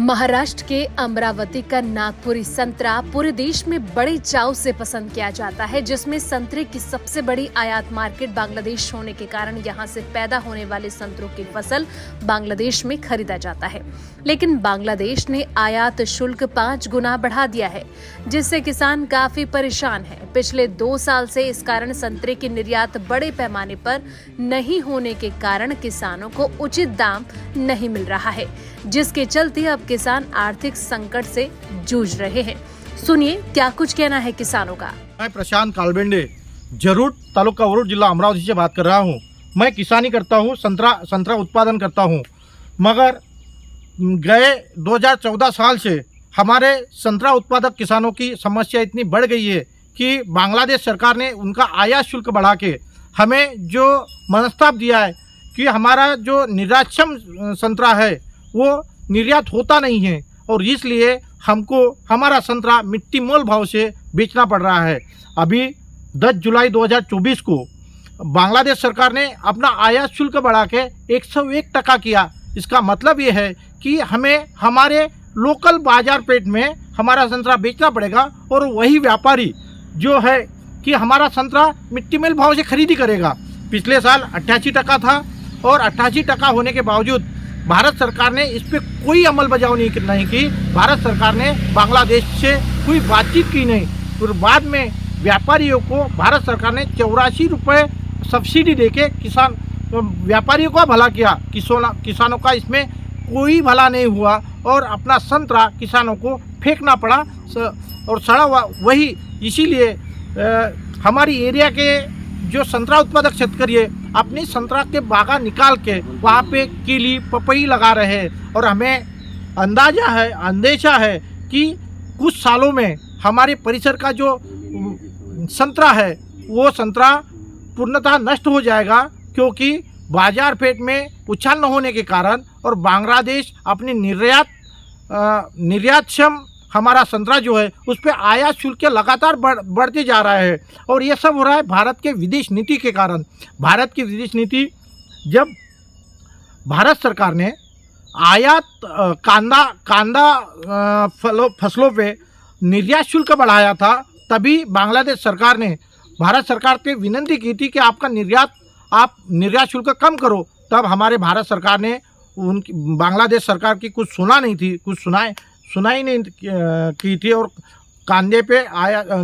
महाराष्ट्र के अमरावती का नागपुरी संतरा पूरे देश में बड़े चाव से पसंद किया जाता है, जिसमें संतरे की सबसे बड़ी आयात मार्केट बांग्लादेश होने के कारण यहां से पैदा होने वाले संतरों की फसल बांग्लादेश में खरीदा जाता है। लेकिन बांग्लादेश ने आयात शुल्क 5 गुना बढ़ा दिया है, जिससे किसान काफी परेशान है। पिछले 2 साल से इस कारण संतरे की निर्यात बड़े पैमाने पर नहीं होने के कारण किसानों को उचित दाम नहीं मिल रहा है, जिसके चलते अब किसान आर्थिक संकट से जूझ रहे हैं। सुनिए क्या कुछ कहना है किसानों का। मैं प्रशांत कालबेंडे जरूर तालुका वरुड जिला अमरावती से बात कर रहा हूँ। मैं किसानी करता हूँ, संतरा उत्पादन करता हूँ, मगर गए 2014 साल से हमारे संतरा उत्पादक किसानों की समस्या इतनी बढ़ गई है कि बांग्लादेश सरकार ने उनका आयात शुल्क बढ़ा के हमें जो मनस्ताप दिया है कि हमारा जो निर्यातक्षम संतरा है वो निर्यात होता नहीं है और इसलिए हमको हमारा संतरा मिट्टी मोल भाव से बेचना पड़ रहा है। अभी 10 जुलाई 2024 को बांग्लादेश सरकार ने अपना आयात शुल्क बढ़ा के 101% किया। इसका मतलब ये है कि हमें हमारे लोकल बाजार पेट में हमारा संतरा बेचना पड़ेगा और वही व्यापारी जो है कि हमारा संतरा मिट्टी मेल भाव से खरीदी करेगा। पिछले साल 88% था और 88% होने के बावजूद भारत सरकार ने इस पर कोई अमल बजावनी नहीं की। भारत सरकार ने बांग्लादेश से कोई बातचीत की नहीं और बाद में व्यापारियों को भारत सरकार ने 84 रुपये सब्सिडी देके किसान व्यापारियों का भला किया। किसानों का इसमें कोई भला नहीं हुआ और अपना संतरा किसानों को फेंकना पड़ा और सड़ा हुआ वही। इसीलिए हमारी एरिया के जो संतरा उत्पादक शेतकारी है अपनी संतरा के बागा निकाल के वहाँ पे केली पपई लगा रहे हैं और हमें अंदेशा है कि कुछ सालों में हमारे परिसर का जो संतरा है वो संतरा पूर्णतः नष्ट हो जाएगा, क्योंकि बाजार पेट में उछाल न होने के कारण और बांग्लादेश अपनी निर्यातक्षम हमारा संतरा जो है उस पर आयात शुल्क लगातार बढ़ते जा रहा है और ये सब हो रहा है भारत के विदेश नीति के कारण। भारत की विदेश नीति, जब भारत सरकार ने आयात कांदा फसलों पे निर्यात शुल्क बढ़ाया था, तभी बांग्लादेश सरकार ने भारत सरकार से विनती की थी कि आप निर्यात शुल्क कम करो। तब हमारे भारत सरकार ने बांग्लादेश सरकार की कुछ सुना नहीं थी, कुछ सुनाई नहीं की थी और कांदे पे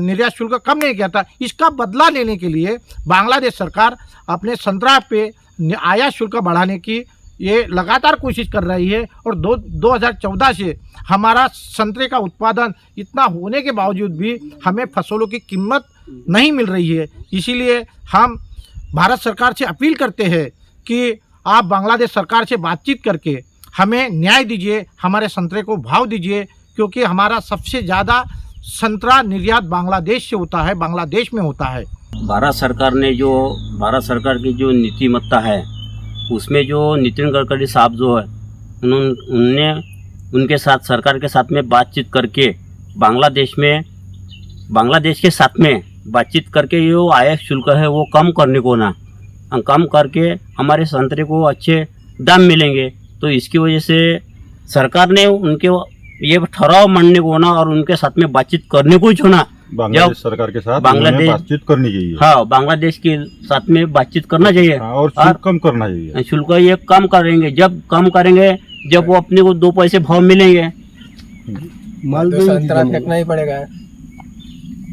निर्यात शुल्क कम नहीं किया था। इसका बदला लेने के लिए बांग्लादेश सरकार अपने संतरा पे आयात शुल्क बढ़ाने की ये लगातार कोशिश कर रही है और 2014 से हमारा संतरे का उत्पादन इतना होने के बावजूद भी हमें फसलों की कीमत नहीं मिल रही है। इसीलिए हम भारत सरकार से अपील करते हैं कि आप बांग्लादेश सरकार से बातचीत करके हमें न्याय दीजिए, हमारे संतरे को भाव दीजिए, क्योंकि हमारा सबसे ज़्यादा संतरा निर्यात बांग्लादेश से होता है, बांग्लादेश में होता है। भारत सरकार की जो नीतिमत्ता है उसमें जो नितिन गडकरी साहब जो है उन्होंने उनके साथ सरकार के साथ में बातचीत करके बांग्लादेश के साथ में बातचीत करके जो आयात शुल्क है वो कम करने को ना कम करके हमारे संतरे को अच्छे दाम मिलेंगे। तो इसकी वजह से सरकार ने उनके ये ठहराव मानने को ना और उनके साथ में बातचीत करने को जो ना बांग्लादेश सरकार के साथ बातचीत करनी चाहिए। हाँ, बांग्लादेश के साथ में बातचीत करना चाहिए और शुल्क कम करना चाहिए। शुल्क ये कम करेंगे, जब कम करेंगे जब वो अपने को 2 पैसे भाव मिलेंगे। माल तो संतरा फेंकना ही पड़ेगा।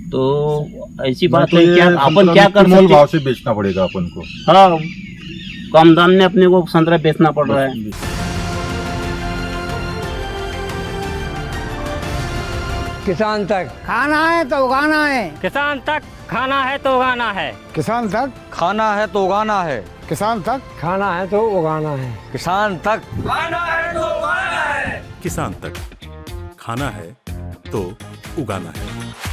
तो ऐसी बात है, क्या अपन क्या कर मोल भाव से बेचना पड़ेगा अपन को। हाँ, कम दाम में अपने को संतरा बेचना पड़ रहा है। किसान तक खाना है तो उगाना है, किसान तक खाना है तो उगाना है, किसान तक खाना है तो उगाना है, किसान तक खाना है तो उगाना है, किसान तक खाना है तो उगाना है, किसान तक खाना है तो उगाना है।